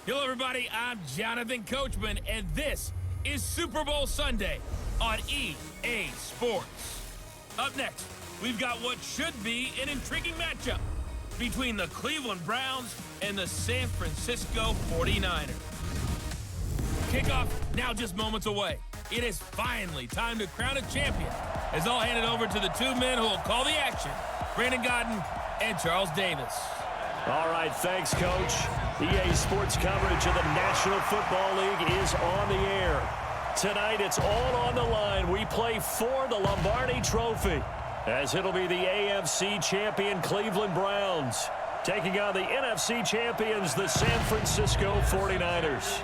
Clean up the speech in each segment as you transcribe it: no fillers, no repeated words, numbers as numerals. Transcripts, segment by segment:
Hello, everybody. I'm Jonathan Coachman, and this is Super Bowl Sunday on EA Sports. Up next, we've got what should be an intriguing matchup between the Cleveland Browns and the San Francisco 49ers. Kickoff now just moments away. It is finally time to crown a champion, as I'll hand it over to the two men who will call the action, Brandon Godden and Charles Davis. All right, thanks, Coach. EA Sports coverage of the National Football League is on the air. Tonight, it's all on the line. We play for the Lombardi Trophy, as it'll be the AFC champion Cleveland Browns taking on the NFC champions, the San Francisco 49ers.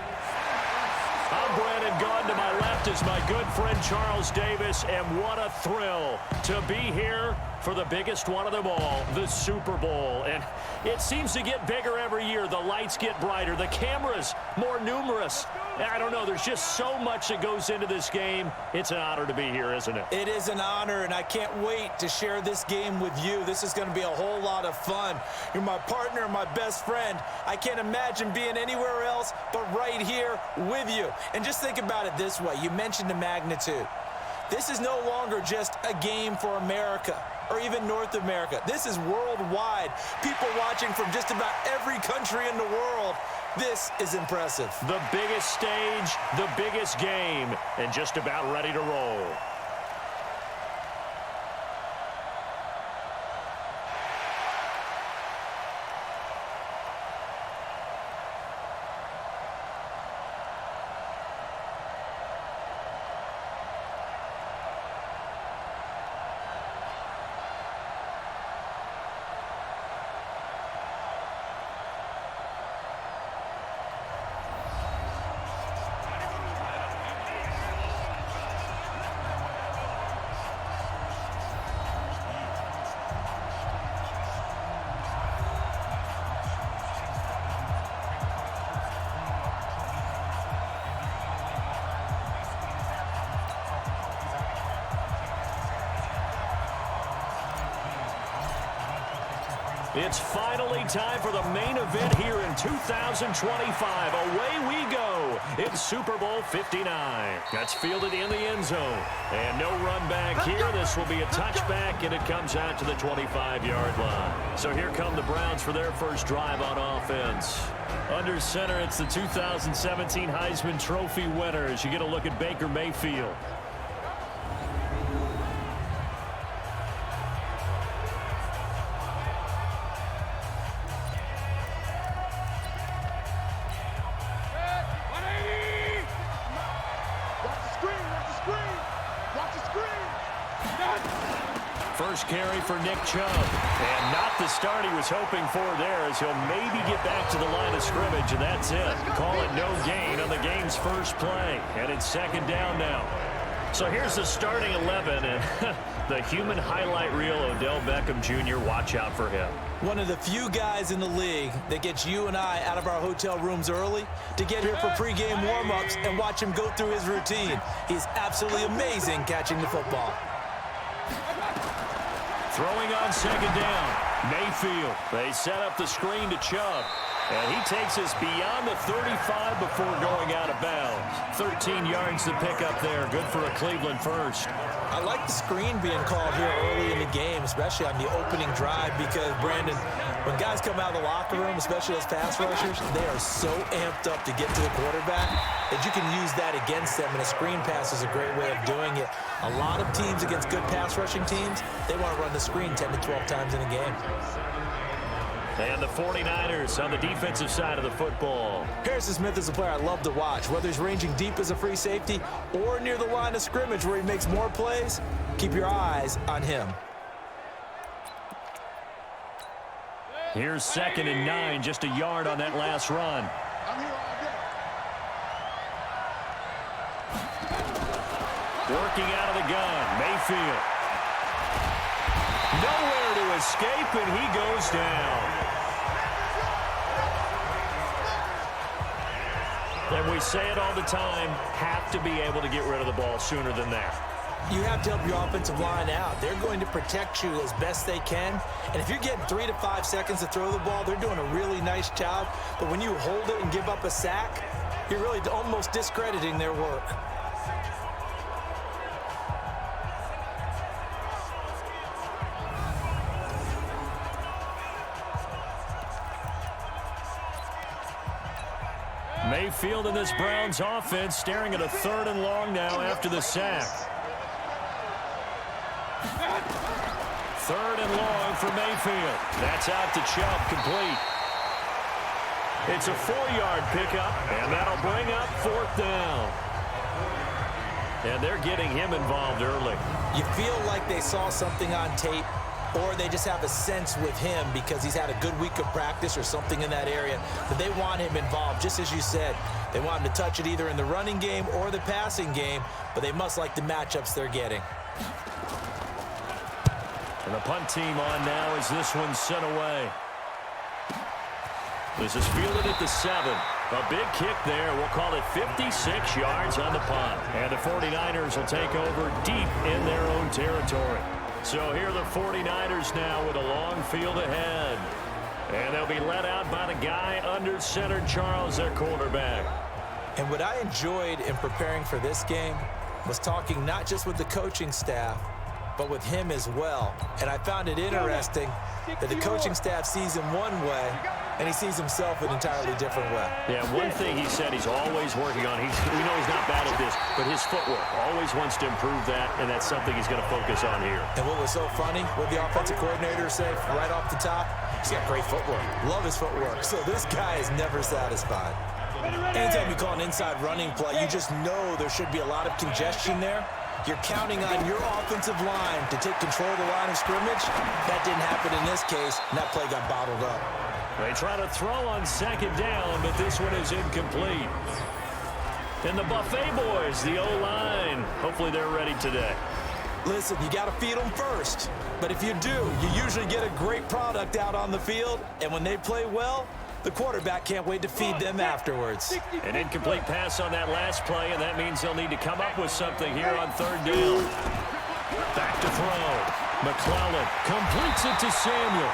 I'm Brandon Godden. To my left is my good friend Charles Davis, and what a thrill to be here for the biggest one of them all, the Super Bowl. And it seems to get bigger every year. The lights get brighter, the cameras more numerous. I don't know, there's just so much that goes into this game. It's an honor to be here, isn't it? It is an honor, and I can't wait to share this game with you. This is going to be a whole lot of fun. You're my partner, my best friend. I can't imagine being anywhere else but right here with you. And just think about it this way. You mentioned the magnitude. This is no longer just a game for America or even North America. This is worldwide. People watching from just about every country in the world. This is impressive. The biggest stage, the biggest game, and just about ready to roll. It's finally time for the main event here in 2025. Away we go in Super Bowl 59. That's fielded in the end zone. And no run back here. This will be a touchback, and it comes out to the 25-yard line. So here come the Browns for their first drive on offense. Under center, it's the 2017 Heisman Trophy winners. You get a look at Baker Mayfield. First carry for Nick Chubb. And not the start he was hoping for there, as he'll maybe get back to the line of scrimmage, and that's it. Call it no gain on the game's first play. And it's second down now. So here's the starting 11, and the human highlight reel, Odell Beckham Jr., watch out for him. One of the few guys in the league that gets you and I out of our hotel rooms early to get here for pregame warm-ups and watch him go through his routine. He's absolutely amazing catching the football. Throwing on second down, Mayfield. They set up the screen to Chubb, and he takes us beyond the 35 before going out of bounds. 13 yards to pick up there. Good for a Cleveland first. I like the screen being called here early in the game, especially on the opening drive, because, Brandon, when guys come out of the locker room, especially as pass rushers, they are so amped up to get to the quarterback that you can use that against them, and a screen pass is a great way of doing it. A lot of teams against good pass rushing teams, they want to run the screen 10 to 12 times in a game. And the 49ers on the defensive side of the football. Harrison Smith is a player I love to watch. Whether he's ranging deep as a free safety or near the line of scrimmage where he makes more plays, keep your eyes on him. Here's 2nd and 9, just a yard on that last run. Working out of the gun, Mayfield. Nowhere to escape, and he goes down. And we say it all the time, have to be able to get rid of the ball sooner than that. You have to help your offensive line out. They're going to protect you as best they can. And if you're getting 3 to 5 seconds to throw the ball, they're doing a really nice job. But when you hold it and give up a sack, you're really almost discrediting their work. Mayfield in this Browns offense staring at a 3rd and long now after the sack. 3rd and long for Mayfield. That's out to Chubb, complete. It's a 4-yard pickup, and that'll bring up 4th down. And they're getting him involved early. You feel like they saw something on tape, or they just have a sense with him because he's had a good week of practice or something in that area that they want him involved. Just as you said, they want him to touch it either in the running game or the passing game, but they must like the matchups they're getting. And the punt team on now as this one's sent away. This is fielded at the 7. A big kick there. We'll call it 56 yards on the punt. And the 49ers will take over deep in their own territory. So here are the 49ers now with a long field ahead. And they'll be led out by the guy under center, Charles, their quarterback. And what I enjoyed in preparing for this game was talking not just with the coaching staff, but with him as well. And I found it interesting that the coaching staff sees him one way, and he sees himself an entirely different way. Yeah, one thing he said he's always working on, we know he's not bad at this, but his footwork, always wants to improve that, and that's something he's going to focus on here. And what was so funny, what the offensive coordinator said right off the top, he's got great footwork. Love his footwork. So this guy is never satisfied. Anytime you call an inside running play, you just know there should be a lot of congestion there. You're counting on your offensive line to take control of the line of scrimmage. That didn't happen in this case, and that play got bottled up. They try to throw on 2nd down, but this one is incomplete. And the Buffet boys, the O-line, hopefully they're ready today. Listen, you got to feed them first. But if you do, you usually get a great product out on the field. And when they play well, the quarterback can't wait to feed them afterwards. An incomplete pass on that last play, and that means they'll need to come up with something here on 3rd down. Back to throw. McClellan completes it to Samuel.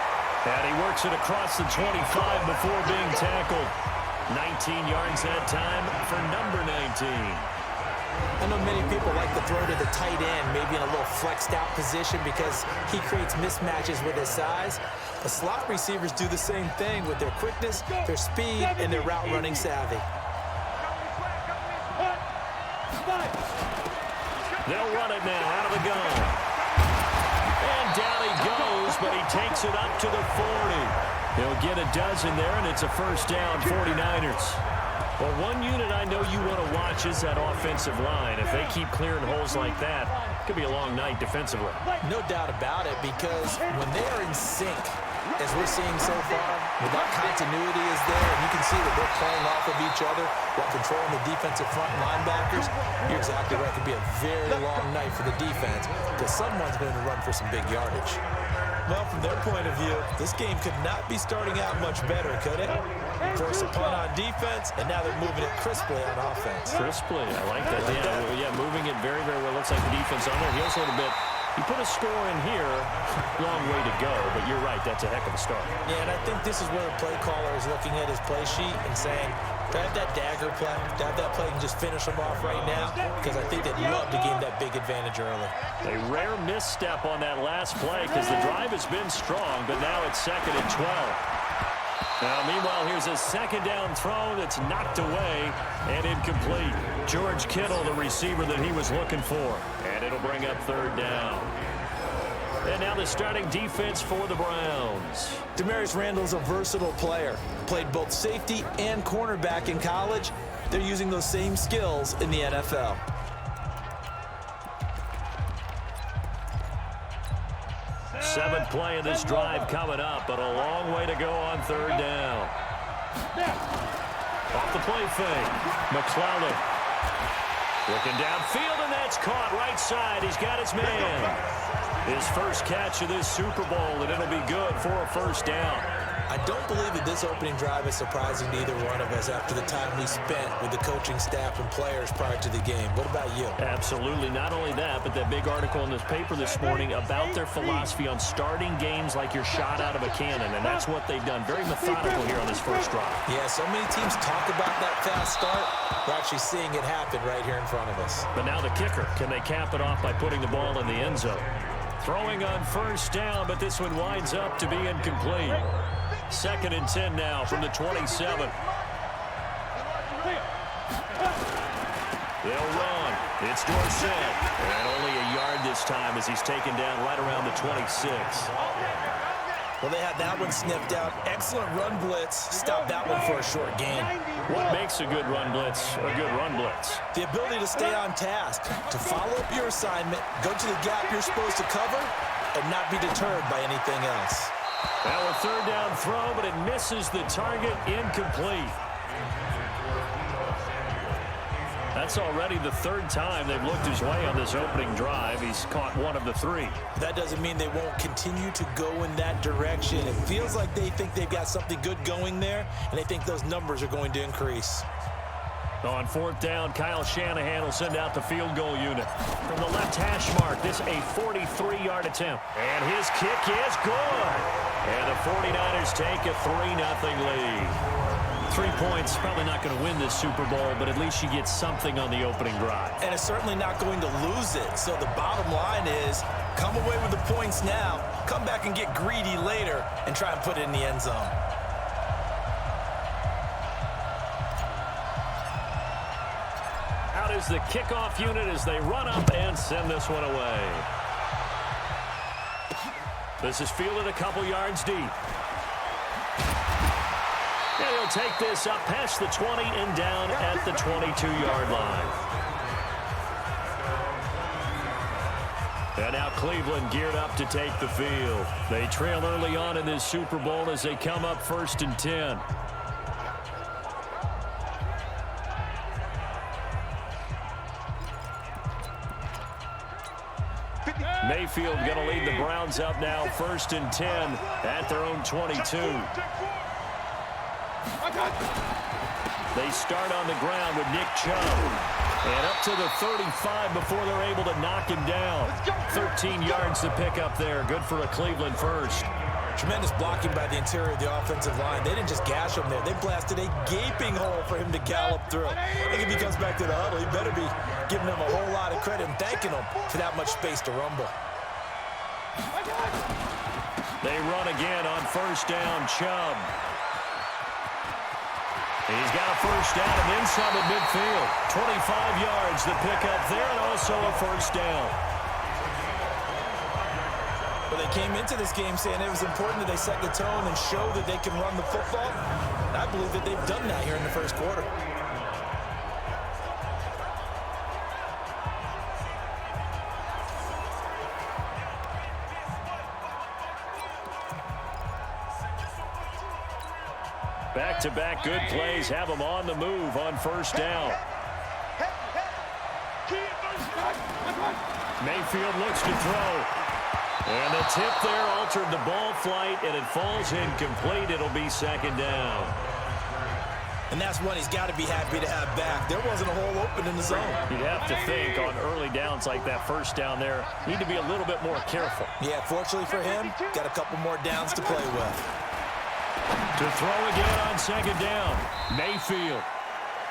And he works it across the 25 before being tackled. 19 yards that time for number 19. I know many people like to throw to the tight end, maybe in a little flexed out position because he creates mismatches with his size. The slot receivers do the same thing with their quickness, their speed, and their route running savvy. They'll run it now out of the gun. And down he goes, but he takes it up to the 40. He'll get a dozen there, and it's a 1st down, 49ers. Well, one unit I know you want to watch is that offensive line. If they keep clearing holes like that, it could be a long night defensively. No doubt about it, because when they are in sync, as we're seeing so far, when that continuity is there, and you can see that they're playing off of each other while controlling the defensive front linebackers, you're exactly right. It could be a very long night for the defense because someone's going to run for some big yardage. Well, from their point of view, this game could not be starting out much better, could it? Force a punt on defense, and now they're moving it crisply on offense. Crisply, I like that. Yeah, moving it very, very well. Looks like the defense on there heals a little bit. You put a score in here, long way to go, but you're right, that's a heck of a start. Yeah, and I think this is where the play caller is looking at his play sheet and saying, to have that dagger play, to have that play and just finish them off right now, because I think they'd love to gain that big advantage early. A rare misstep on that last play because the drive has been strong, but now it's 2nd and 12. Now, meanwhile, here's a 2nd down throw that's knocked away and incomplete. George Kittle, the receiver that he was looking for. And it'll bring up 3rd down. And now the starting defense for the Browns. Demarius Randall's a versatile player. Played both safety and cornerback in college. They're using those same skills in the NFL. Seventh play of this drive coming up, but a long way to go on 3rd down. Off the play fake. McClellan looking downfield, and that's caught right side. He's got his man. His first catch of this Super Bowl, and it'll be good for a 1st down. I don't believe that this opening drive is surprising to either one of us after the time we spent with the coaching staff and players prior to the game. What about you? Absolutely. Not only that, but that big article in this paper this morning about their philosophy on starting games like you're shot out of a cannon, and that's what they've done. Very methodical here on this first drive. Yeah, so many teams talk about that fast start. We're actually seeing it happen right here in front of us. But now the kicker. Can they cap it off by putting the ball in the end zone? Throwing on first down, but this one winds up to be incomplete. 2nd and 10 now from the 27. They'll run. It's Dorsett. And only a yard this time as he's taken down right around the 26. Well, they had that one sniffed out. Excellent run blitz. Stop that one for a short gain. What makes a good run blitz a good run blitz? The ability to stay on task, to follow up your assignment, go to the gap you're supposed to cover, and not be deterred by anything else. Now a 3rd down throw, but it misses the target. Incomplete. That's already the 3rd time they've looked his way on this opening drive. He's caught 1 of the 3. That doesn't mean they won't continue to go in that direction. It feels like they think they've got something good going there, and they think those numbers are going to increase. On 4th down, Kyle Shanahan will send out the field goal unit. From the left hash mark, this a 43-yard attempt. And his kick is good. And the 49ers take a 3-0 lead. 3 points, probably not going to win this Super Bowl, but at least you get something on the opening drive. And it's certainly not going to lose it. So the bottom line is, come away with the points now, come back and get greedy later, and try and put it in the end zone. Out is the kickoff unit as they run up and send this one away. This is fielded a couple yards deep. And he'll take this up past the 20 and down at the 22-yard line. And now Cleveland geared up to take the field. They trail early on in this Super Bowl as they come up 1st and 10. Mayfield going to lead the Browns up now 1st and 10 at their own 22. They start on the ground with Nick Chubb. And up to the 35 before they're able to knock him down. 13 yards to pick up there. Good for a Cleveland first. Tremendous blocking by the interior of the offensive line. They didn't just gash him there. They blasted a gaping hole for him to gallop through. I think if he comes back to the huddle, he better be giving him a whole lot of credit and thanking him for that much space to rumble. They run again on 1st down. Chubb. He's got a 1st down and then some at midfield. 25 yards to pick up there and also a 1st down. Well, they came into this game saying it was important that they set the tone and show that they can run the football. And I believe that they've done that here in the first quarter. Back-to-back good plays have them on the move on 1st down. Mayfield looks to throw. And the tip there altered the ball flight, and it falls incomplete. It'll be 2nd down. And that's one he's got to be happy to have back. There wasn't a hole open in the zone. You'd have to think on early downs like that 1st down there, need to be a little bit more careful. Yeah, fortunately for him, got a couple more downs to play with. To throw again on 2nd down. Mayfield.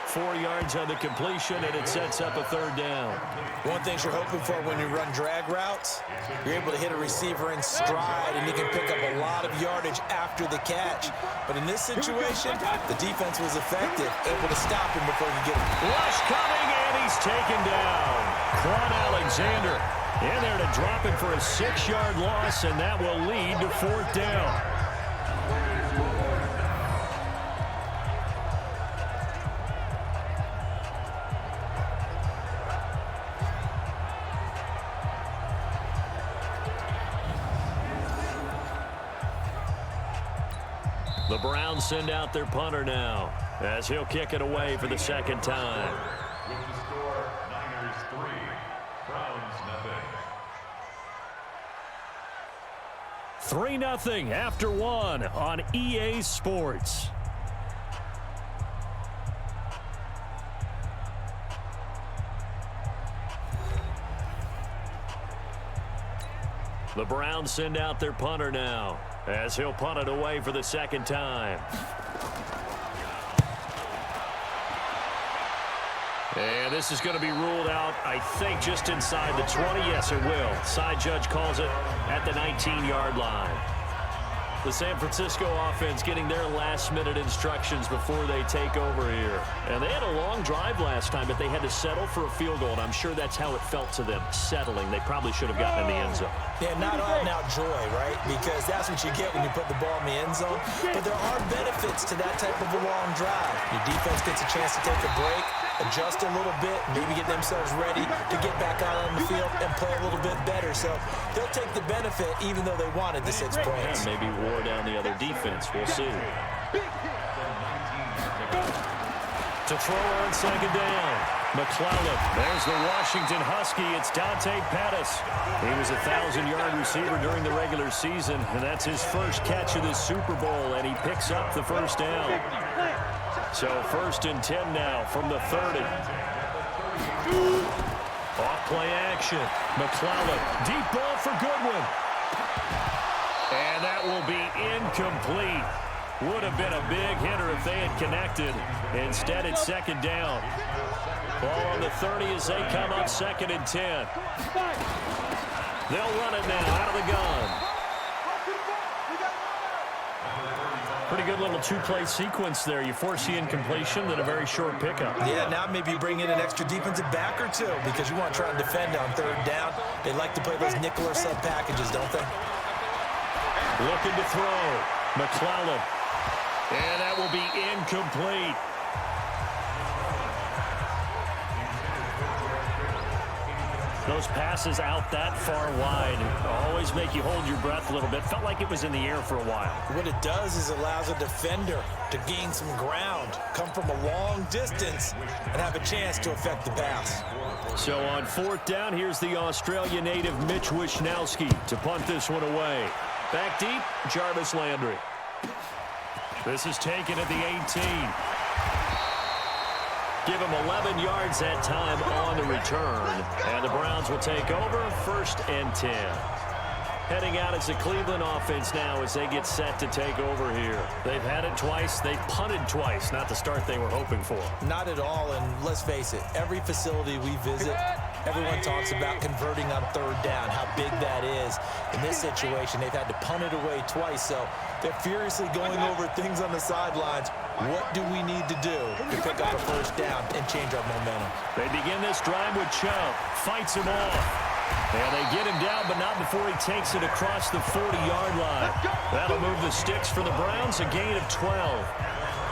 4 yards on the completion, and it sets up a 3rd down. One thing you're hoping for when you run drag routes, you're able to hit a receiver in stride, and you can pick up a lot of yardage after the catch. But in this situation, the defense was effective, able to stop him before he get him. Rush coming, and he's taken down. Quan Alexander in there to drop him for a 6-yard loss, and that will lead to 4th down. The Browns send out their punter now as he'll kick it away for the 2nd time. With the score, Niners 3, Browns 0. 3-0 after one on EA Sports. The Browns send out their punter now, as he'll punt it away for the second time. And this is going to be ruled out, I think, just inside the 20. Yes, it will. Side judge calls it at the 19-yard line. The San Francisco offense getting their last-minute instructions before they take over here. And they had a long drive last time, but they had to settle for a field goal, and I'm sure that's how it felt to them, settling. They probably should have gotten in the end zone. Yeah, not out-and-out joy, right? Because that's what you get when you put the ball in the end zone. But there are benefits to that type of a long drive. Your defense gets a chance to take a break, adjust a little bit, maybe get themselves ready to get back out on the field and play a little bit better. So they'll take the benefit even though they wanted the 6 points. Maybe wore down the other defense. We'll see. To throw on second down. McClellan. There's the Washington Husky. It's Dante Pettis. He was a 1,000-yard receiver during the regular season, and that's his first catch of this Super Bowl, and he picks up the first down. So 1st and 10 now from the 30. Off play action. McClellan. Deep ball for Goodwin. And that will be incomplete. Would have been a big hitter if they had connected. Instead, it's second down. Ball on the 30 as they come up 2nd and 10. They'll run it now out of the gun. Pretty good little two-play sequence there. You force the incompletion, then a very short pickup. Yeah, now maybe you bring in an extra defensive back or two because you want to try and defend on 3rd down. They like to play those nickel or sub packages, don't they? Looking to throw. McClellan. And that will be incomplete. Those passes out that far wide always make you hold your breath a little bit. Felt like it was in the air for a while. What it does is allows a defender to gain some ground, come from a long distance, and have a chance to affect the pass. So on 4th down, here's the Australia native Mitch Wishnowsky to punt this one away. Back deep, Jarvis Landry. This is taken at the 18. Give him 11 yards that time on the return. And the Browns will take over 1st and 10. Heading out as the Cleveland offense now as they get set to take over here. They've had it twice. They've punted twice. Not the start they were hoping for. Not at all, and let's face it, every facility we visit, everyone talks about converting on 3rd down, how big that is. In this situation, they've had to punt it away twice, so they're furiously going over things on the sidelines. What do we need to do to pick up a 1st down and change our momentum? They begin this drive with Chubb. Fights him off. And they get him down, but not before he takes it across the 40-yard line. That'll move the sticks for the Browns, a gain of 12.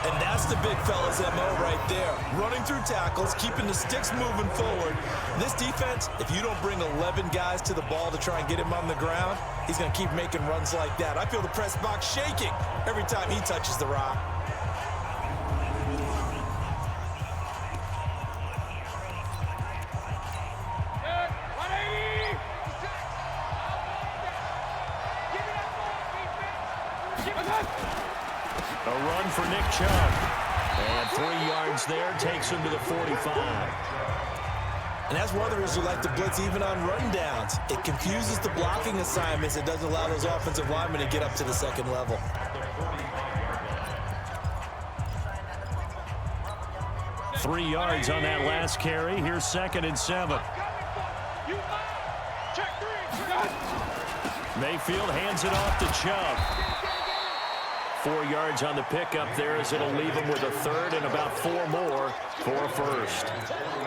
And that's the big fella's MO right there. Running through tackles, keeping the sticks moving forward. This defense, if you don't bring 11 guys to the ball to try and get him on the ground, he's going to keep making runs like that. I feel the press box shaking every time he touches the rock. A run for Nick Chubb. And 3 yards there takes him to the 45. And that's one of the reasons you like to blitz even on rundowns. It confuses the blocking assignments. It doesn't allow those offensive linemen to get up to the 2nd level. Three yards on that last carry. Here's 2nd and 7. Mayfield hands it off to Chubb. 4 yards on the pickup there as it'll leave him with a 3rd and about 4 more for a 1st.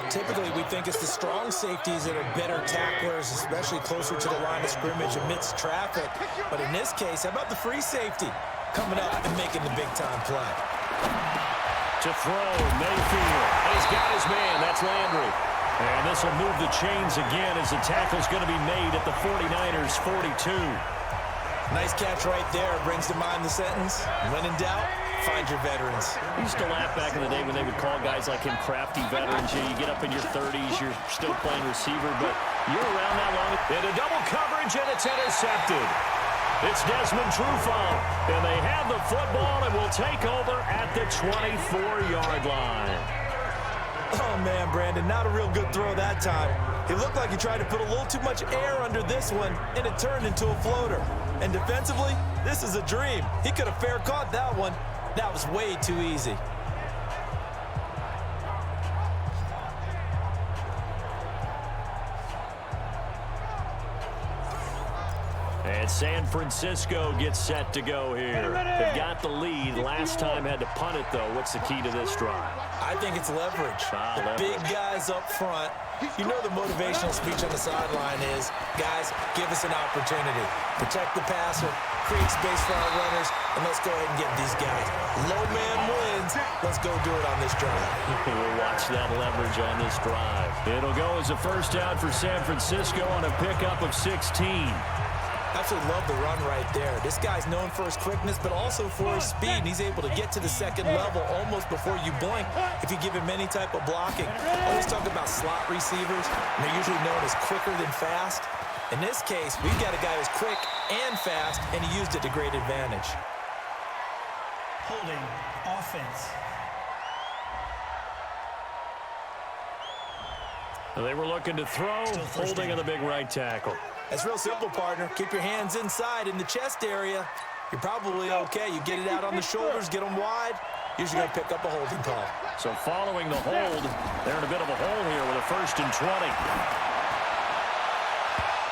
Typically, we think it's the strong safeties that are better tacklers, especially closer to the line of scrimmage amidst traffic. But in this case, how about the free safety coming up and making the big-time play? To throw, Mayfield. He's got his man. That's Landry. And this will move the chains again as the tackle's going to be made at the 49ers' 42. Nice catch right there. Brings to mind the sentence, when in doubt, find your veterans. I used to laugh back in the day when they would call guys like him crafty veterans. You get up in your 30s, you're still playing receiver, but you're around that long. Into double coverage, and it's intercepted. It's Desmond Trufant, and they have the football and will take over at the 24-yard line. Oh, man, Brandon, not a real good throw that time. It looked like he tried to put a little too much air under this one, and it turned into a floater. And defensively, this is a dream. He could have fair caught that one. That was way too easy. And San Francisco gets set to go here. They've got the lead. Last time had to punt it, though. What's the key to this drive? I think it's leverage. Leverage. Big guys up front. You know the motivational speech on the sideline is, guys, give us an opportunity. Protect the passer, create space for our runners, and let's go ahead and get these guys. Low man wins. Let's go do it on this drive. We'll watch that leverage on this drive. It'll go as a first down for San Francisco on a pickup of 16. Absolutely love the run right there. This guy's known for his quickness, but also for his speed. And he's able to get to the second level almost before you blink if you give him any type of blocking. Always talk about slot receivers, and they're usually known as quicker than fast. In this case, we've got a guy who's quick and fast, and he used it to great advantage. Holding offense. They were looking to throw, holding on the big right tackle. That's real simple, partner. Keep your hands inside in the chest area. You're probably okay. You get it out on the shoulders, get them wide. Usually going to pick up a holding call. So following the hold, they're in a bit of a hole here with a 1st and 20.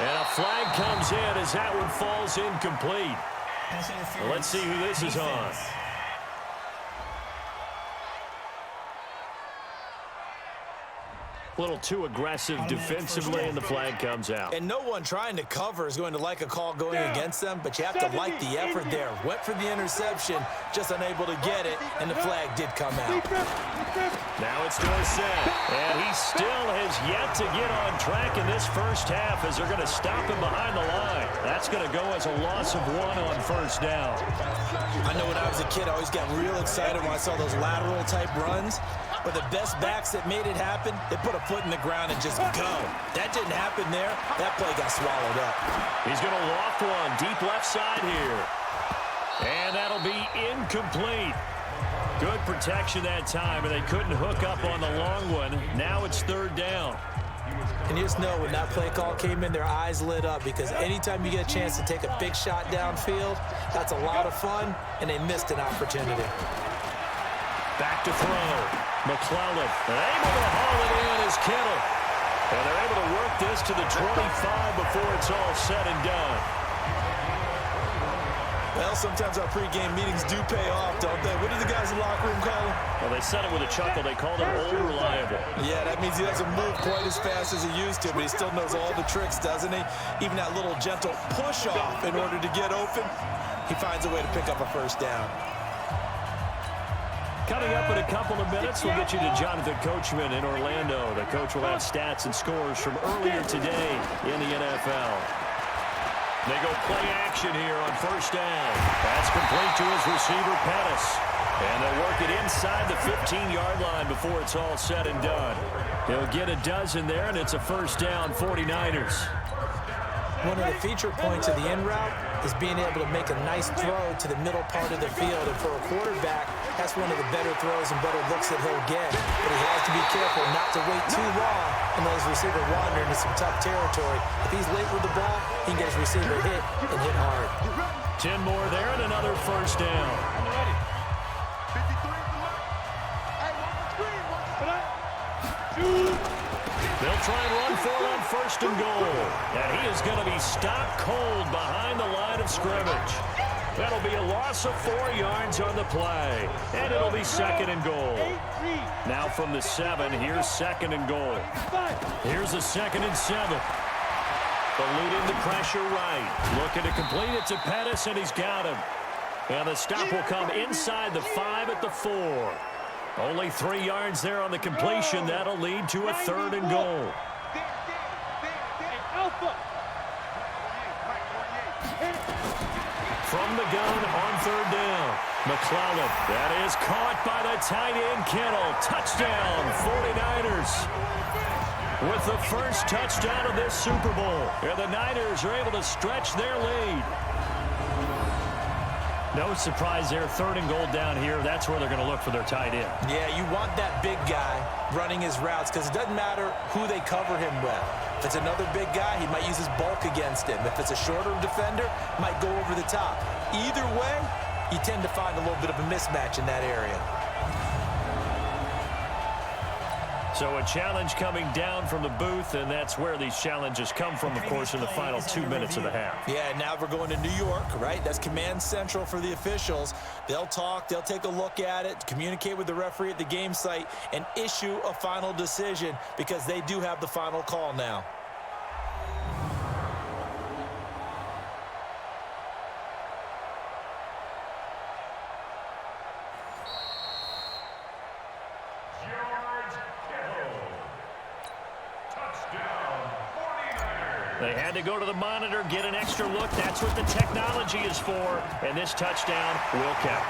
And a flag comes in as that one falls incomplete. Well, let's see who this is on. A little too aggressive defensively, and the flag comes out. And no one trying to cover is going to like a call going against them, but you have to like the effort there. Went for the interception, just unable to get it, and the flag did come out. Now it's Dorsett, and he still has yet to get on track in this first half as they're going to stop him behind the line. That's going to go as a loss of 1 on first down. I know when I was a kid, I always got real excited when I saw those lateral-type runs. But the best backs that made it happen, they put a foot in the ground and just go. That didn't happen there. That play got swallowed up. He's going to loft one deep left side here. And that'll be incomplete. Good protection that time, and they couldn't hook up on the long one. Now it's 3rd down. And you just know when that play call came in, their eyes lit up because anytime you get a chance to take a big shot downfield, that's a lot of fun, and they missed an opportunity. Back to throw. McClellan, and able to haul it in is Kittle. And they're able to work this to the 25 before it's all said and done. Well, sometimes our pregame meetings do pay off, don't they? What do the guys in the locker room call him? Well, they said it with a chuckle. They called him old reliable. Yeah, that means he doesn't move quite as fast as he used to, but he still knows all the tricks, doesn't he? Even that little gentle push-off in order to get open, he finds a way to pick up a first down. Coming up in a couple of minutes, we'll get you to Jonathan Coachman in Orlando. The coach will have stats and scores from earlier today in the NFL. They go play action here on first down. That's complete to his receiver, Pettis. And they'll work it inside the 15-yard line before it's all said and done. He'll get a dozen there, and it's a first down, 49ers. One of the feature points of the in route is being able to make a nice throw to the middle part of the field. And for a quarterback, that's one of the better throws and better looks that he'll get. But he has to be careful not to wait too long and let his receiver wander into some tough territory. If he's late with the ball, he can get his receiver hit and hit hard. 10 more there and another first down. They'll try and run for it on 1st and goal. And he is going to be stopped cold behind the line of scrimmage. That'll be a loss of 4 yards on the play. And it'll be 2nd and goal. Now from the 7, here's 2nd and goal. Here's a 2nd and 7. Eluding the pressure right. Looking to complete it to Pettis, and he's got him. And the stop will come inside the 5 at the 4. Only 3 yards there on the completion. That'll lead to a 3rd and goal. From the gun on 3rd down. McClellan. That is caught by the tight end Kittle. Touchdown, 49ers. With the first touchdown of this Super Bowl. And the Niners are able to stretch their lead. No surprise there. 3rd and goal down here. That's where they're going to look for their tight end. Yeah, you want that big guy running his routes because it doesn't matter who they cover him with. If it's another big guy, he might use his bulk against him. If it's a shorter defender, might go over the top. Either way, you tend to find a little bit of a mismatch in that area. So a challenge coming down from the booth, and that's where these challenges come from, of course, in the final 2 minutes of the half. Yeah, now we're going to New York, right? That's command central for the officials. They'll talk, they'll take a look at it, communicate with the referee at the game site, and issue a final decision because they do have the final call now. They had to go to the monitor, get an extra look. That's what the technology is for. And this touchdown will count.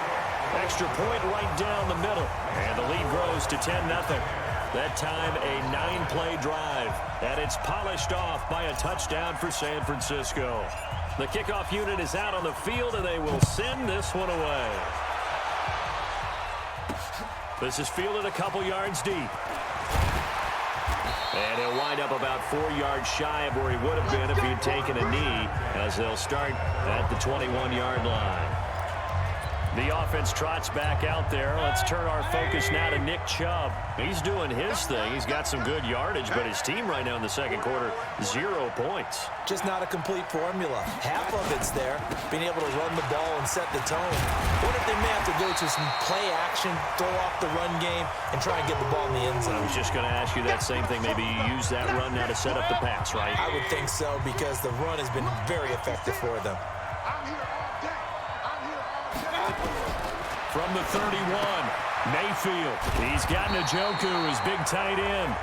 Extra point right down the middle. And the lead grows to 10-0. That time a 9-play drive. And it's polished off by a touchdown for San Francisco. The kickoff unit is out on the field, and they will send this one away. This is fielded a couple yards deep. And he'll wind up about 4 yards shy of where he would have been if he had taken a knee, as they'll start at the 21-yard line. The offense trots back out there. Let's turn our focus now to Nick Chubb. He's doing his thing. He's got some good yardage, but his team right now in the second quarter, 0 points. Just not a complete formula. Half of it's there, being able to run the ball and set the tone. What if they may have to go to some play action, throw off the run game, and try and get the ball in the end zone? I was just going to ask you that same thing. Maybe you use that run now to set up the pass, right? I would think so, because the run has been very effective for them. From the 31, Mayfield. He's got Njoku, his big tight end.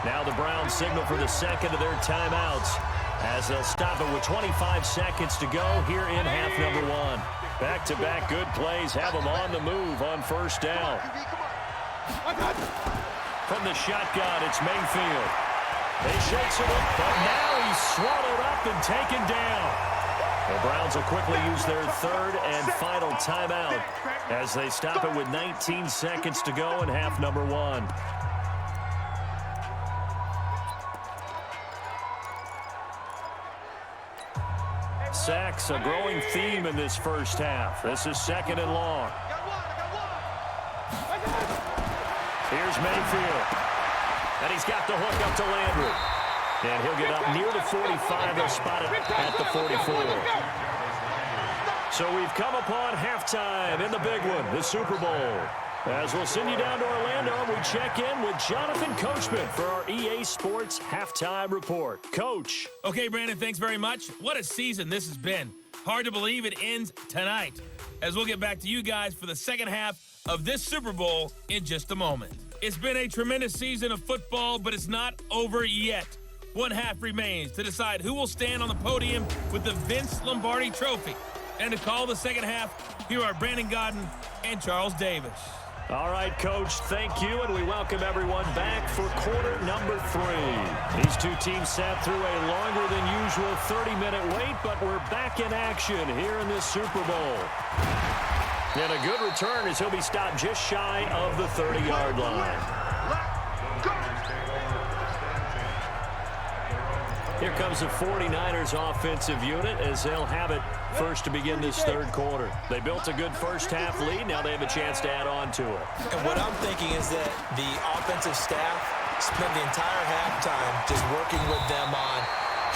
Now the Browns signal for the second of their timeouts as they'll stop it with 25 seconds to go here in half number 1. Back-to-back good plays have them on the move on first down. From the shotgun, it's Mayfield. They shakes it up, but now he's swallowed up and taken down. The Browns will quickly use their 3rd and final timeout as they stop it with 19 seconds to go in half number 1. Sacks, a growing theme in this first half. This is 2nd and long. Here's Mayfield. And he's got the hook up to Landry. And he'll get up near the 45. They'll spot it at the 44. So we've come upon halftime in the big one, the Super Bowl. As we'll send you down to Orlando, we check in with Jonathan Coachman for our EA Sports Halftime Report. Coach. Okay, Brandon, thanks very much. What a season this has been. Hard to believe it ends tonight, as we'll get back to you guys for the second half of this Super Bowl in just a moment. It's been a tremendous season of football, but it's not over yet. One half remains to decide who will stand on the podium with the Vince Lombardi Trophy. And to call the second half, here are Brandon Godden and Charles Davis. All right, Coach, thank you, and we welcome everyone back for quarter number 3. These two teams sat through a longer than usual 30-minute wait, but we're back in action here in this Super Bowl. And a good return as he'll be stopped just shy of the 30-yard line. Here comes the 49ers offensive unit as they'll have it first to begin this third quarter. They built a good first half lead. Now they have a chance to add on to it. And what I'm thinking is that the offensive staff spent the entire halftime just working with them on,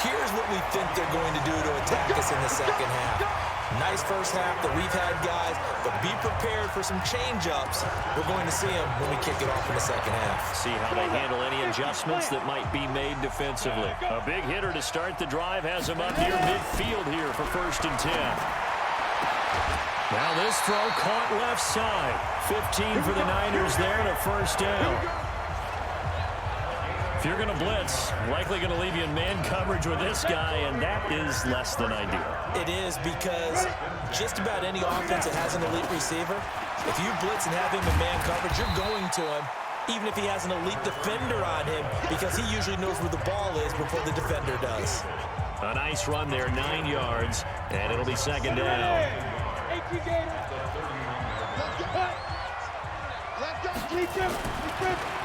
here's what we think they're going to do to attack us in the second half. Nice first half that we've had, guys, but be prepared for some change-ups. We're going to see them when we kick it off in the second half. See how they handle any adjustments that might be made defensively. A big hitter to start the drive has him up near midfield here for 1st and 10. Now this throw caught left side. 15 for the Niners there and a first down. If you're going to blitz, likely going to leave you in man coverage with this guy, and that is less than ideal. It is, because just about any offense that has an elite receiver, if you blitz and have him in man coverage, you're going to him, even if he has an elite defender on him, because he usually knows where the ball is before the defender does. A nice run there, 9 yards, and it'll be 2nd down.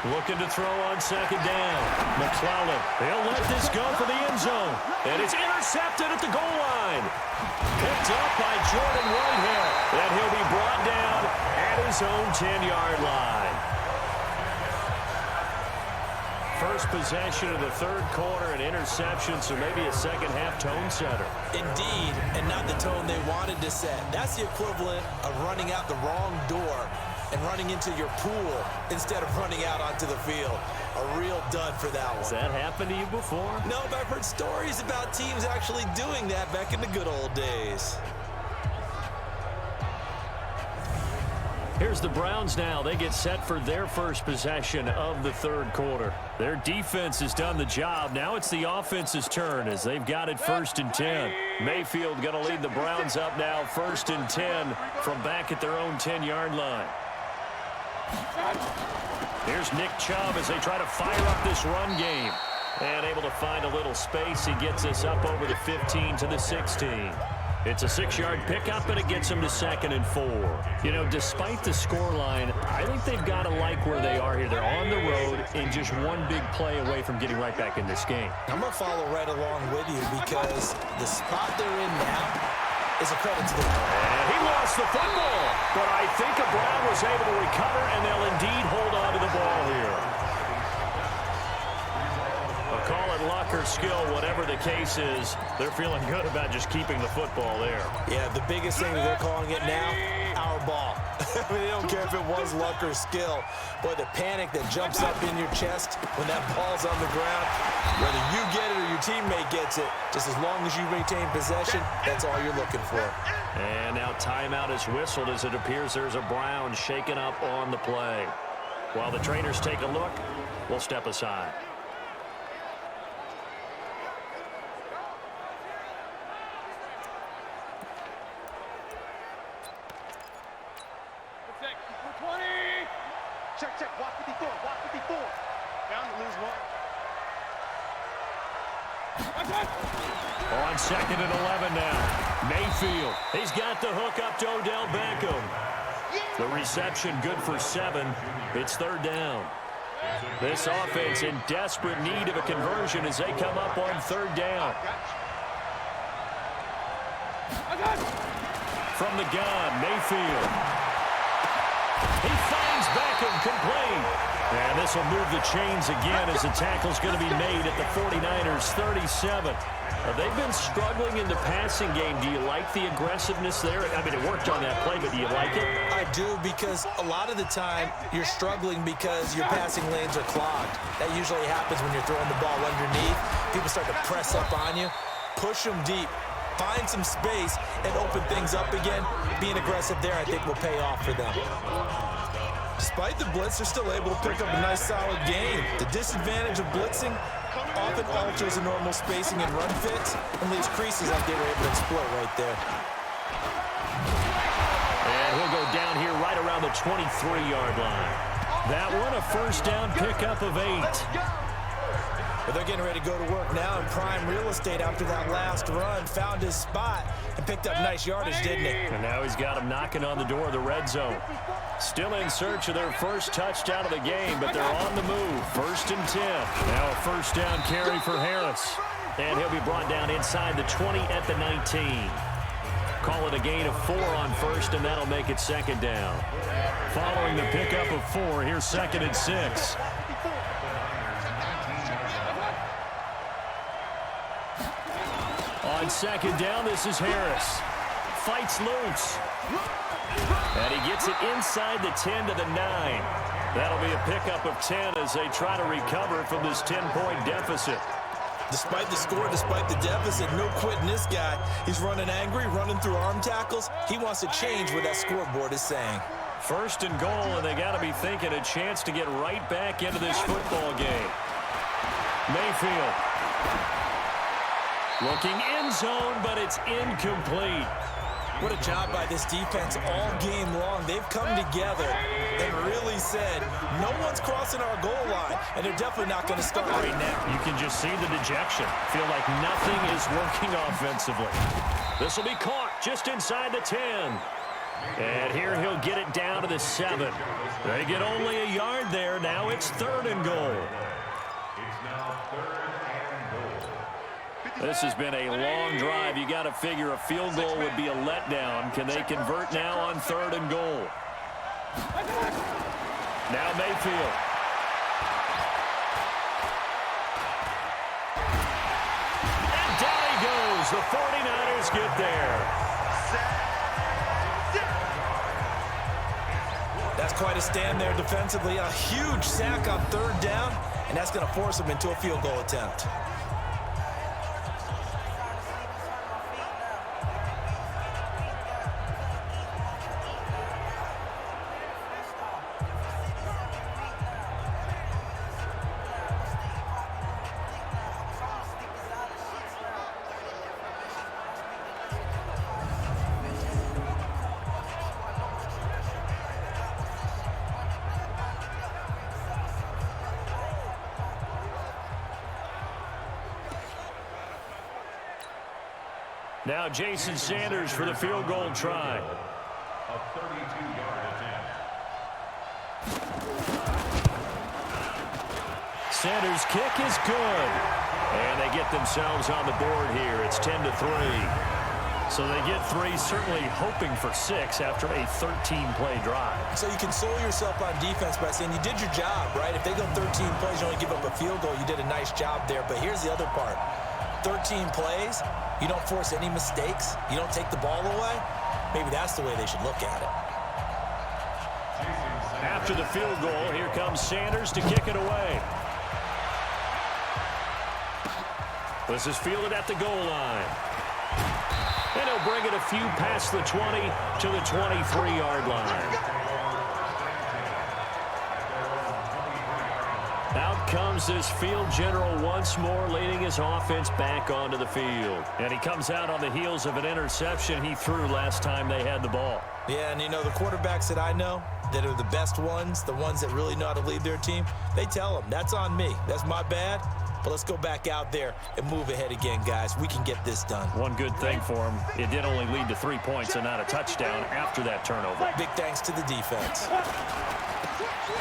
Looking to throw on second down. McClellan, he'll let this go for the end zone. And it's intercepted at the goal line. Picked up by Jordan Whitehead. And he'll be brought down at his own 10-yard line. First possession of the third quarter, an interception, so maybe a second-half tone setter. Indeed, and not the tone they wanted to set. That's the equivalent of running out the wrong door and running into your pool instead of running out onto the field. A real dud for that one. Has that happened to you before? No, but I've heard stories about teams actually doing that back in the good old days. Here's the Browns now. They get set for their first possession of the third quarter. Their defense has done the job. Now it's the offense's turn as they've got it 1st and 10. Mayfield going to lead the Browns up now 1st and 10 from back at their own 10-yard line. Here's Nick Chubb as they try to fire up this run game. And able to find a little space. He gets us up over the 15 to the 16. It's a 6-yard pickup, and it gets them to 2nd and 4. You know, despite the scoreline, I think they've got to like where they are here. They're on the road and just one big play away from getting right back in this game. I'm going to follow right along with you because the spot they're in now is a credit to them. And he lost the football, but I think Brown was able to recover, and they'll indeed hold on to the ball here. Call it luck or skill, whatever the case is, they're feeling good about just keeping the football there. Yeah, the biggest thing that they're calling it now, our ball. I mean, they don't care if it was luck or skill. Boy, the panic that jumps up in your chest when that ball's on the ground, whether you get it or your teammate gets it, just as long as you retain possession, that's all you're looking for. And now timeout is whistled as it appears there's a Brown shaken up on the play. While the trainers take a look, we'll step aside. Check, walk 54, walk 54. Down to lose one. On 2nd and 11 now. Mayfield, he's got the hook up to Odell Beckham. The reception good for 7. It's 3rd down. This offense in desperate need of a conversion as they come up on 3rd down. From the gun, Mayfield. He finds Beckham complete. And this will move the chains again as the tackle's going to be made at the 49ers 37. They've been struggling in the passing game. Do you like the aggressiveness there? I mean, it worked on that play, but do you like it? I do, because a lot of the time you're struggling because your passing lanes are clogged. That usually happens when you're throwing the ball underneath. People start to press up on you. Push them deep. Find some space and open things up again. Being aggressive there, I think, will pay off for them. Despite the blitz, they're still able to pick up a nice, solid gain. The disadvantage of blitzing often alters the normal spacing and run fits and leaves creases like they were able to exploit right there. And he'll go down here right around the 23-yard line. That one, a 1st down pickup of 8. But they're getting ready to go to work now in prime real estate after that last run. Found his spot and picked up nice yardage, didn't he? And now he's got him knocking on the door of the red zone. Still in search of their first touchdown of the game, but they're on the move. 1st and 10. Now a 1st down carry for Harris. And he'll be brought down inside the 20 at the 19. Call it a gain of 4 on 1st, and that'll make it 2nd down. Following the pickup of 4, here's 2nd and 6. On 2nd down, this is Harris. Fights loose. And he gets it inside the 10 to the 9. That'll be a pickup of 10 as they try to recover from this 10-point deficit. Despite the score, despite the deficit, no quitting this guy. He's running angry, running through arm tackles. He wants to change what that scoreboard is saying. 1st and goal, and they got to be thinking a chance to get right back into this football game. Mayfield. Looking end zone, but it's incomplete. What a job by this defense all game long. They've come together and really said, no one's crossing our goal line, and they're definitely not going to start right now. You can just see the dejection. Feel like nothing is working offensively. This will be caught just inside the 10. And here he'll get it down to the 7. They get only a yard there. Now it's 3rd and goal. It's now 3rd and goal. This has been a long drive. You got to figure a field goal would be a letdown. Can they convert now on 3rd and goal? Now Mayfield. And down he goes. The 49ers get there. That's quite a stand there defensively. A huge sack on 3rd down, and that's going to force them into a field goal attempt. Now Jason Sanders for the field goal try. A 32-yard attempt. Sanders' kick is good. And they get themselves on the board here. It's 10-3. So they get 3, certainly hoping for 6 after a 13-play drive. So you console yourself on defense by saying you did your job, right? If they go 13 plays, you only give up a field goal, you did a nice job there. But here's the other part. 13 plays, you don't force any mistakes, you don't take the ball away. Maybe that's the way they should look at it. After the field goal, here comes Sanders to kick it away. This is fielded at the goal line. And he'll bring it a few past the 20 to the 23-yard line. Out comes this field general once more, leading his offense back onto the field. And he comes out on the heels of an interception he threw last time they had the ball. Yeah, and you know, the quarterbacks that I know that are the best ones, the ones that really know how to lead their team, they tell them, that's on me. That's my bad. But let's go back out there and move ahead again, guys. We can get this done. One good thing for him, it did only lead to 3 points and not a touchdown after that turnover. Big thanks to the defense.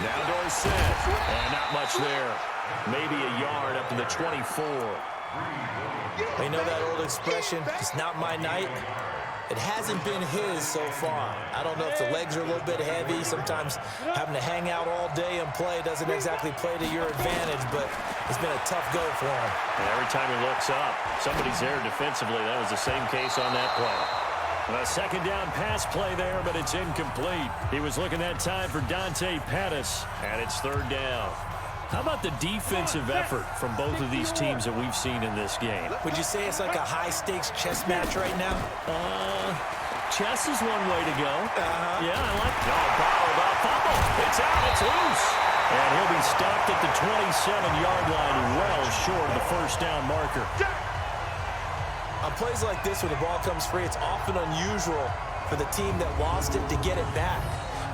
Now Dorsett, and not much there. Maybe a yard up to the 24. You know that old expression, it's not my night? It hasn't been his so far. I don't know if the legs are a little bit heavy. Sometimes having to hang out all day and play doesn't exactly play to your advantage, but it's been a tough go for him. And every time he looks up, somebody's there defensively. That was the same case on that play. A second down pass play there, but it's incomplete. He was looking that time for Dante Pettis, and it's 3rd down. How about the defensive effort from both of these teams that we've seen in this game? Would you say it's like a high-stakes chess match right now? Chess is one way to go. Yeah, I like it. Fumble. It's out. It's loose. And he'll be stopped at the 27-yard line, well short of the first down marker. On plays like this, when the ball comes free, it's often unusual for the team that lost it to get it back.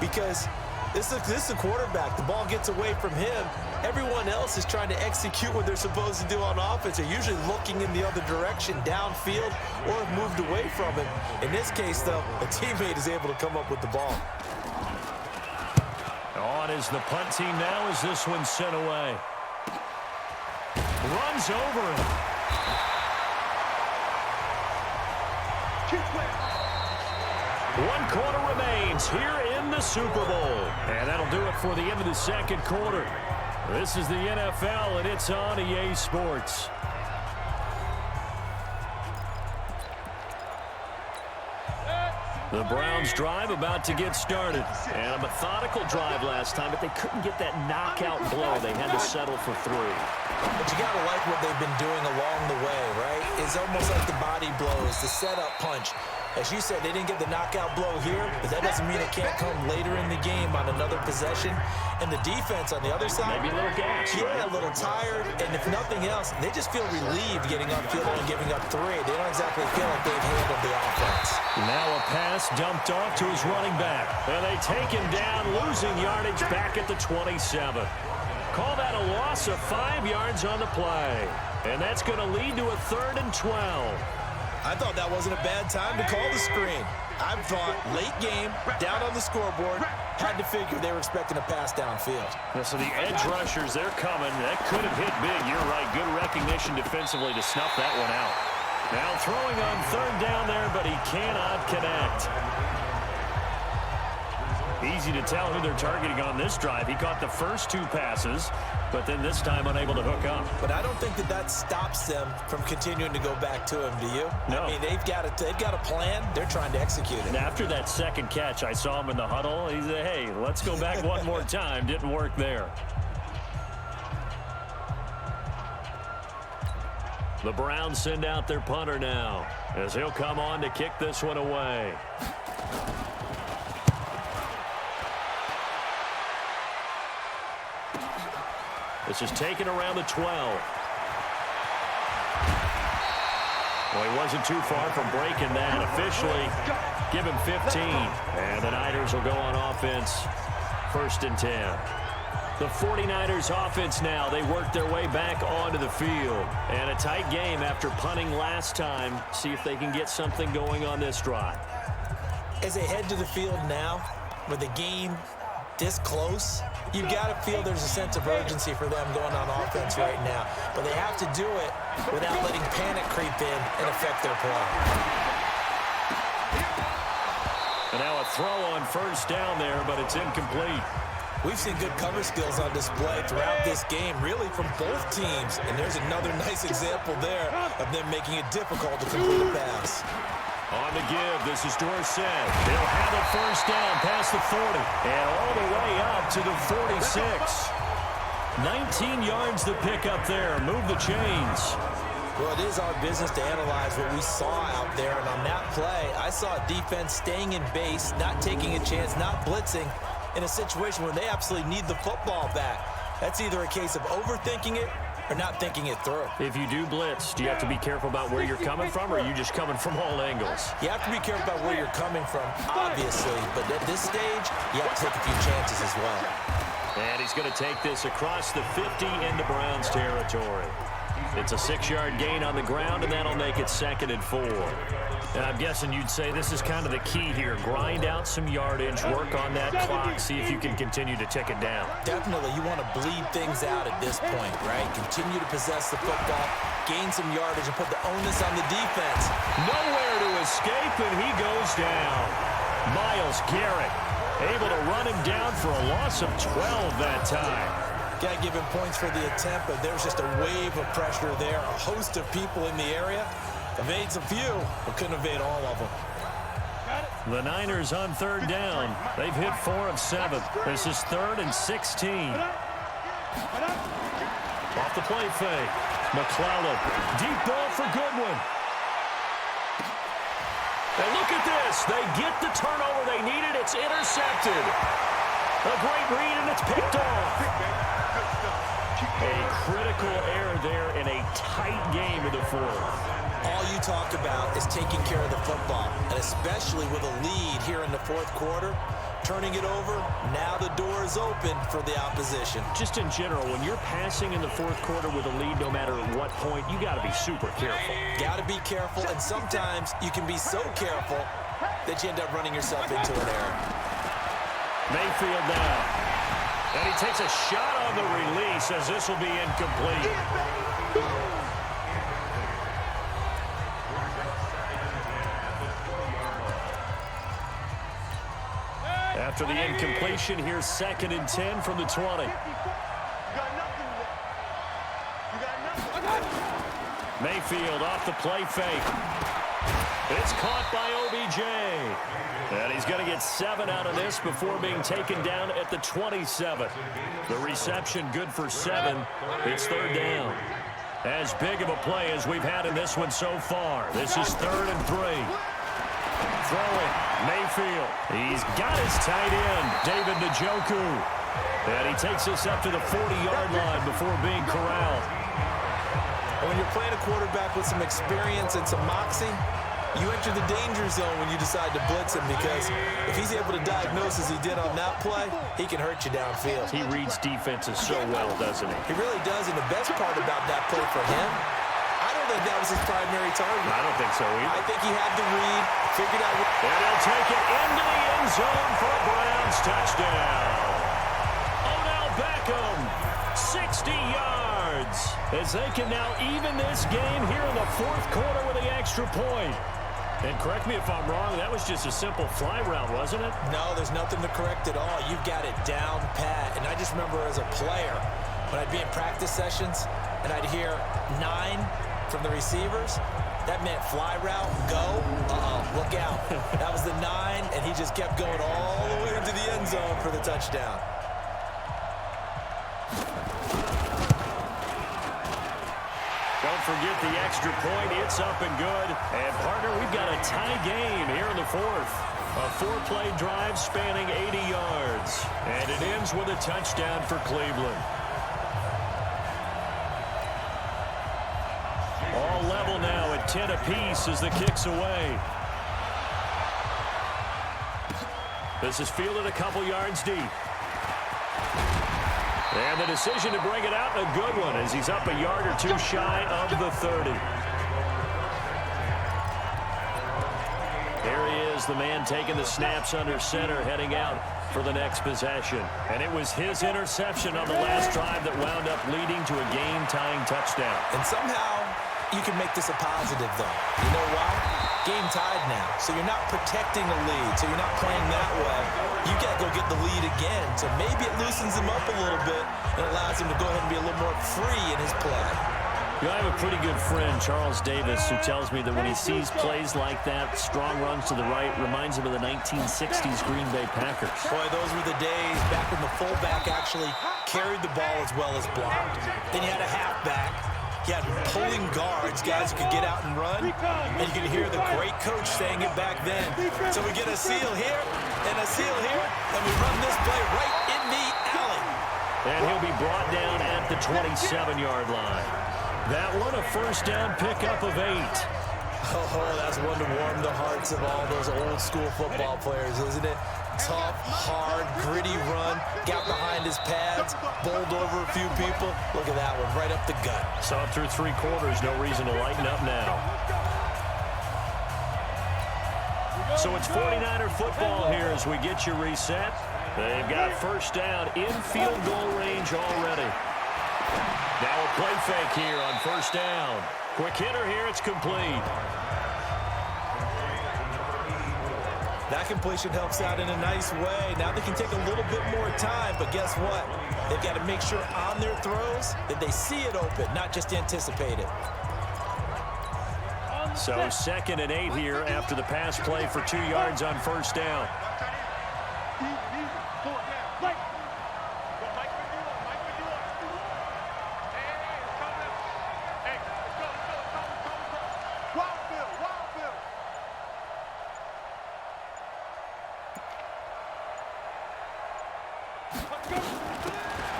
Because this is a quarterback. The ball gets away from him. Everyone else is trying to execute what they're supposed to do on offense. They're usually looking in the other direction, downfield, or have moved away from it. In this case, though, a teammate is able to come up with the ball. On is the punt team now as this one's sent away. Runs over him. One quarter remains here in the Super Bowl. And that'll do it for the end of the second quarter. This is the NFL, and it's on EA Sports. The Browns drive about to get started. And a methodical drive last time, but they couldn't get that knockout blow. They had to settle for 3. But you got to like what they've been doing along the way, right? It's almost like the body blows, the setup punch. As you said, they didn't get the knockout blow here, but that doesn't mean it can't come later in the game on another possession. And the defense on the other side, maybe a little gas. Yeah, a little tired. And if nothing else, they just feel relieved getting upfield and giving up 3. They don't exactly feel like they've handled the offense. Now a pass dumped off to his running back. And they take him down, losing yardage back at the 27. Call that a loss of 5 yards on the play. And that's going to lead to a 3rd and 12. I thought that wasn't a bad time to call the screen. I thought late game, down on the scoreboard, had to figure they were expecting a pass downfield. Yeah, so the edge rushers, they're coming. That could have hit big. You're right. Good recognition defensively to snuff that one out. Now throwing on third down there, but he cannot connect. Easy to tell who they're targeting on this drive. He caught the first 2 passes, but then this time unable to hook up. But I don't think that stops them from continuing to go back to him, do you? No. I mean, they've got a plan. They're trying to execute it. And after that second catch, I saw him in the huddle. He said, hey, let's go back one more time. Didn't work there. The Browns send out their punter now as he'll come on to kick this one away. This is taken around the 12. Well, he wasn't too far from breaking that. Officially, give him 15. And the Niners will go on offense, 1st and 10. The 49ers offense now. They work their way back onto the field. And a tight game after punting last time. See if they can get something going on this drive. As they head to the field now, with the game this close, you've got to feel there's a sense of urgency for them going on offense right now. But they have to do it without letting panic creep in and affect their play. And now a throw on first down there, but it's incomplete. We've seen good cover skills on display throughout this game, really from both teams. And there's another nice example there of them making it difficult to complete a pass. On the give, this is Dorsett. They'll have it first down past the 40 and all the way up to the 46. 19 yards to pick up there. Move the chains. Well, it is our business to analyze what we saw out there. And on that play, I saw a defense staying in base, not taking a chance, not blitzing in a situation where they absolutely need the football back. That's either a case of overthinking it or not thinking it through. If you do blitz, do you have to be careful about where you're coming from, or are you just coming from all angles? You have to be careful about where you're coming from, obviously. But at this stage, you have to take a few chances as well. And he's going to take this across the 50 into Browns territory. It's a 6-yard gain on the ground, and that'll make it 2nd and 4. And I'm guessing you'd say this is kind of the key here. Grind out some yardage, work on that clock, see if you can continue to tick it down. Definitely, you want to bleed things out at this point, right? Continue to possess the football, gain some yardage, and put the onus on the defense. Nowhere to escape, and he goes down. Myles Garrett able to run him down for a loss of 12 that time. Got to give him points for the attempt, but there's just a wave of pressure there. A host of people in the area. Evades a few, but couldn't evade all of them. The Niners on third down. They've hit 4 of 7. This is 3rd and 16. Off the play fake. McClellan. Deep ball for Goodwin. And look at this. They get the turnover they needed. It's intercepted. A great read, and it's picked off. A critical error there in a tight game in the 4th. All you talk about is taking care of the football, and especially with a lead here in the 4th quarter, turning it over, now the door is open for the opposition. Just in general, when you're passing in the 4th quarter with a lead, no matter what point, you got to be super careful. Got to be careful, and sometimes you can be so careful that you end up running yourself into an error. Mayfield now. And he takes a shot on the release as this will be incomplete. After the incompletion, here's 2nd and 10 from the 20. Mayfield off the play fake. It's caught by OBJ. And he's going to get 7 out of this before being taken down at the 27. The reception good for 7. It's 3rd down. As big of a play as we've had in this one so far. This is 3rd and 3. Throwing, Mayfield. He's got his tight end, David Njoku. And he takes this up to the 40-yard line before being corralled. When you're playing a quarterback with some experience and some moxie, you enter the danger zone when you decide to blitz him, because if he's able to diagnose as he did on that play, he can hurt you downfield. He reads defenses so well, doesn't he? He really does, and the best part about that play for him, I don't think that was his primary target. I don't think so either. I think he had to read, figured out. And he'll take it into the end zone for a Browns touchdown. Odell Beckham, 60 yards. As they can now even this game here in the fourth quarter with the extra point. And correct me if I'm wrong, that was just a simple fly route, wasn't it? No, there's nothing to correct at all. You've got it down pat. And I just remember as a player, when I'd be in practice sessions and I'd hear 9 from the receivers, that meant fly route, go, look out. That was the 9, and he just kept going all the way into the end zone for the touchdown. Don't forget the extra point. It's up and good. And, partner, we've got a tie game here in the fourth. A 4-play drive spanning 80 yards. And it ends with a touchdown for Cleveland. All level now at 10 apiece as the kick's away. This is fielded a couple yards deep. And the decision to bring it out, a good one, as he's up a yard or two shy of the 30. Here he is, the man taking the snaps under center, heading out for the next possession. And it was his interception on the last drive that wound up leading to a game-tying touchdown. And somehow you can make this a positive, though. You know why? Game tied now, so you're not protecting the lead, so you're not playing that way. You got to go get the lead again, so maybe it loosens him up a little bit and allows him to go ahead and be a little more free in his play. You know, I have a pretty good friend, Charles Davis, who tells me that when he sees plays like that, strong runs to the right, reminds him of the 1960s Green Bay Packers. Boy, those were the days back when the fullback actually carried the ball as well as blocked. Then you had a halfback. You had pulling guards, guys who could get out and run, and you could hear the great coach saying it back then. So we get a seal here and a seal here, and we run this play right in the alley. And he'll be brought down at the 27-yard line. That one a first down pickup of 8. Oh, that's one to warm the hearts of all those old school football players, isn't it? Tough, hard, gritty run, got behind his pads, bowled over a few people. Look at that one, right up the gut. Saw through 3 quarters, no reason to lighten up now. So it's 49er football here as we get you reset. They've got first down in field goal range already. Now a play fake here on first down. Quick hitter here, it's complete. That completion helps out in a nice way. Now they can take a little bit more time, but guess what? They've got to make sure on their throws that they see it open, not just anticipate it. So 2nd and 8 here after the pass play for 2 yards on first down.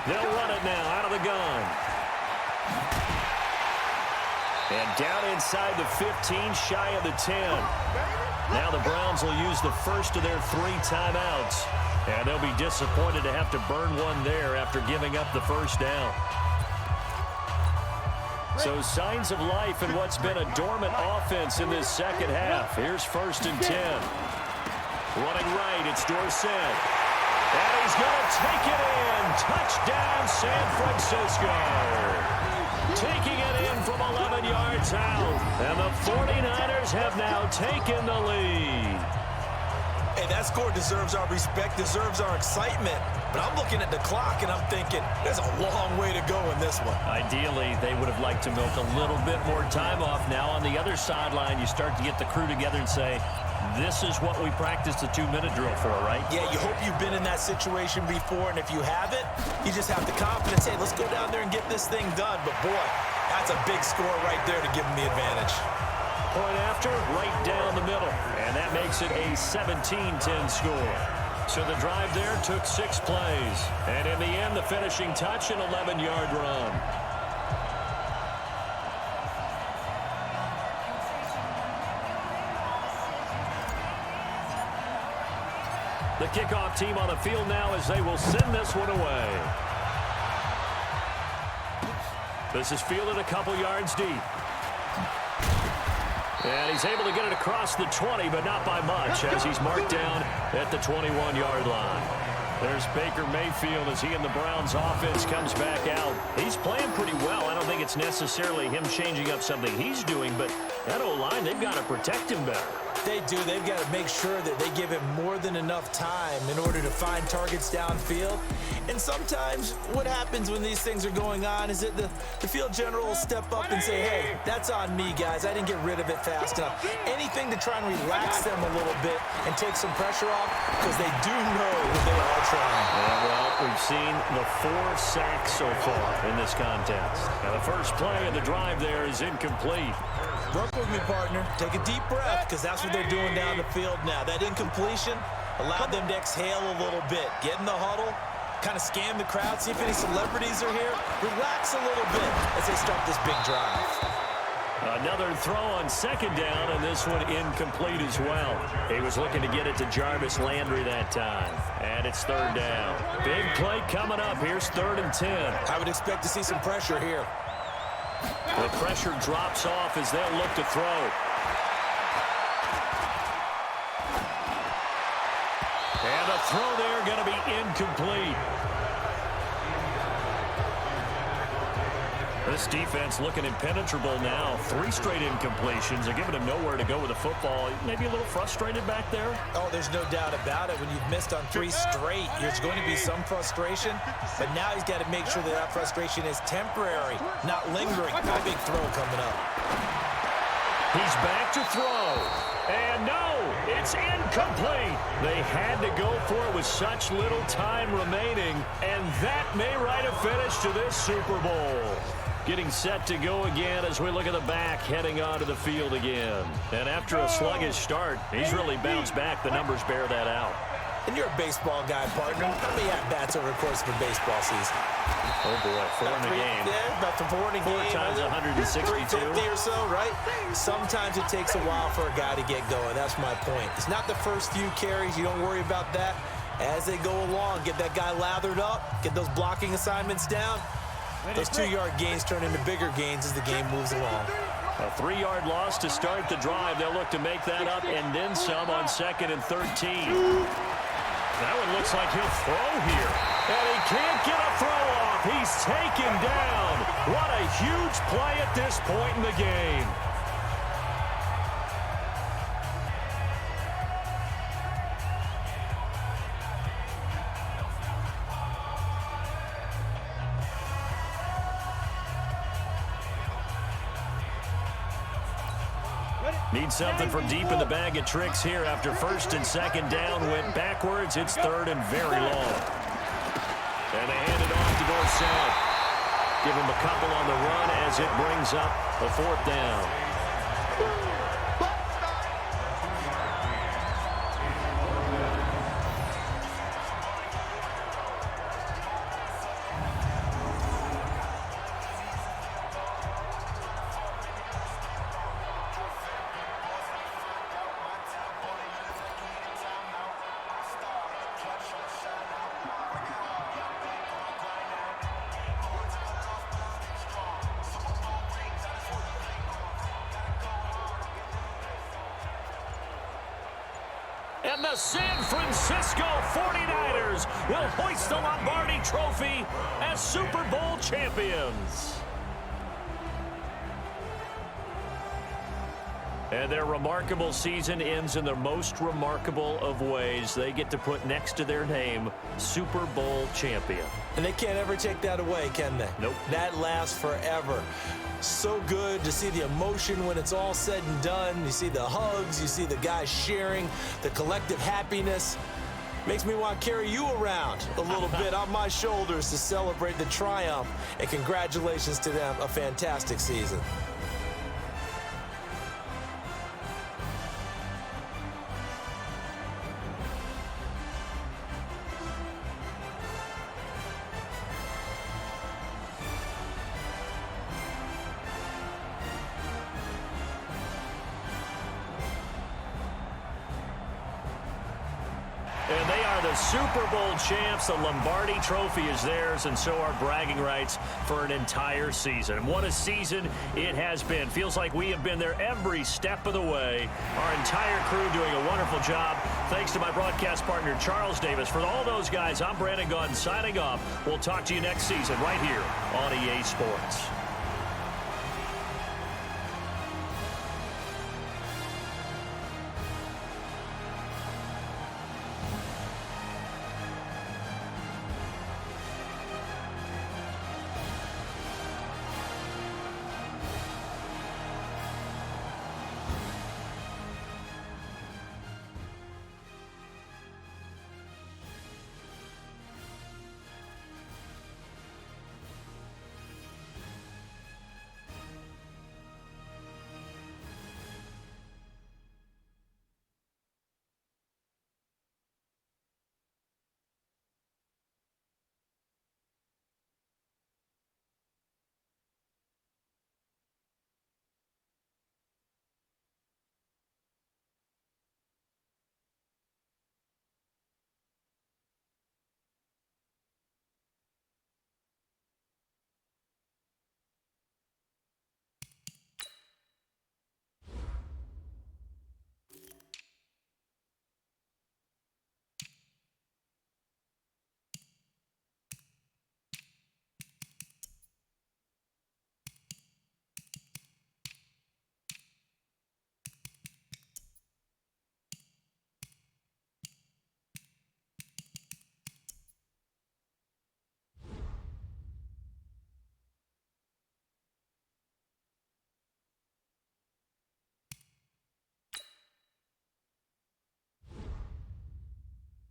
They'll run it now out of the gun. And down inside the 15, shy of the 10. Now the Browns will use the first of their 3 timeouts. And they'll be disappointed to have to burn one there after giving up the first down. So signs of life in what's been a dormant offense in this second half. Here's 1st and 10. Running right, it's Dorsett. And he's going to take it in. Touchdown, San Francisco. Taking it in from 11 yards out. And the 49ers have now taken the lead. Hey, that score deserves our respect, deserves our excitement. But I'm looking at the clock, and I'm thinking, there's a long way to go in this one. Ideally, they would have liked to milk a little bit more time off. Now on the other sideline, you start to get the crew together and say, this is what we practiced the 2-minute drill for, right? Yeah, you hope you've been in that situation before, and if you haven't, you just have the confidence, hey, let's go down there and get this thing done. But, boy, that's a big score right there to give them the advantage. Point after, right down the middle. And that makes it a 17-10 score. So the drive there took 6 plays. And in the end, the finishing touch, an 11-yard run. The kickoff team on the field now as they will send this one away. This is fielded a couple yards deep. And he's able to get it across the 20, but not by much, as he's marked down at the 21-yard line. There's Baker Mayfield as he and the Browns offense comes back out. He's playing pretty well. I don't think it's necessarily him changing up something he's doing, but that O-line, they've got to protect him better. They do. They've got to make sure that they give him more than enough time in order to find targets downfield. And sometimes what happens when these things are going on is that the field general will step up and say, hey, that's on me, guys. I didn't get rid of it fast enough. Anything to try and relax them a little bit and take some pressure off, because they do know that they are trying. Yeah, well, we've seen the 4 sacks so far in this contest. Now, the first play of the drive there is incomplete. Work with me, partner. Take a deep breath, because that's what they're doing down the field now. That incompletion allowed them to exhale a little bit. Get in the huddle, kind of scan the crowd, see if any celebrities are here. Relax a little bit as they start this big drive. Another throw on second down, and this one incomplete as well. He was looking to get it to Jarvis Landry that time. And it's third down. Big play coming up. Here's 3rd and 10. I would expect to see some pressure here. The pressure drops off as they'll look to throw. And the throw there going to be incomplete. This defense looking impenetrable now. 3 straight incompletions. They're giving him nowhere to go with the football. Maybe a little frustrated back there. Oh, there's no doubt about it. When you've missed on 3 straight, there's going to be some frustration. But now he's got to make sure that that frustration is temporary, not lingering. A big throw coming up. He's back to throw. And no, it's incomplete. They had to go for it with such little time remaining. And that may write a finish to this Super Bowl. Getting set to go again as we look at the back, heading onto the field again. And after a sluggish start, he's really bounced back. The numbers bear that out. And you're a baseball guy, partner. How many at-bats over the course of a baseball season? Oh, boy, 4 in a game. Yeah, about 4 in a game. 4 times 162. 350 or so, right? Sometimes it takes a while for a guy to get going. That's my point. It's not the first few carries. You don't worry about that. As they go along, get that guy lathered up, get those blocking assignments down. Those 2-yard gains turn into bigger gains as the game moves along. A 3-yard loss to start the drive. They'll look to make that up and then some on 2nd and 13. That one looks like he'll throw here. And he can't get a throw off. He's taken down. What a huge play at this point in the game. Need something from deep in the bag of tricks here after 1st and 2nd down. Went backwards. It's 3rd and very long. And they hand it off to Dorsett. Give him a couple on the run as it brings up a 4th down. And the San Francisco 49ers will hoist the Lombardi Trophy as Super Bowl champions. And their remarkable season ends in the most remarkable of ways. They get to put next to their name, Super Bowl champion. And they can't ever take that away, can they? Nope. That lasts forever. So good to see the emotion when it's all said and done. You see the hugs, you see the guys sharing, the collective happiness. Makes me want to carry you around a little bit on my shoulders to celebrate the triumph. And congratulations to them, a fantastic season. And they are the Super Bowl champs. The Lombardi Trophy is theirs, and so are bragging rights for an entire season. And what a season it has been. Feels like we have been there every step of the way. Our entire crew doing a wonderful job. Thanks to my broadcast partner, Charles Davis. For all those guys, I'm Brandon Gunn signing off. We'll talk to you next season right here on EA Sports.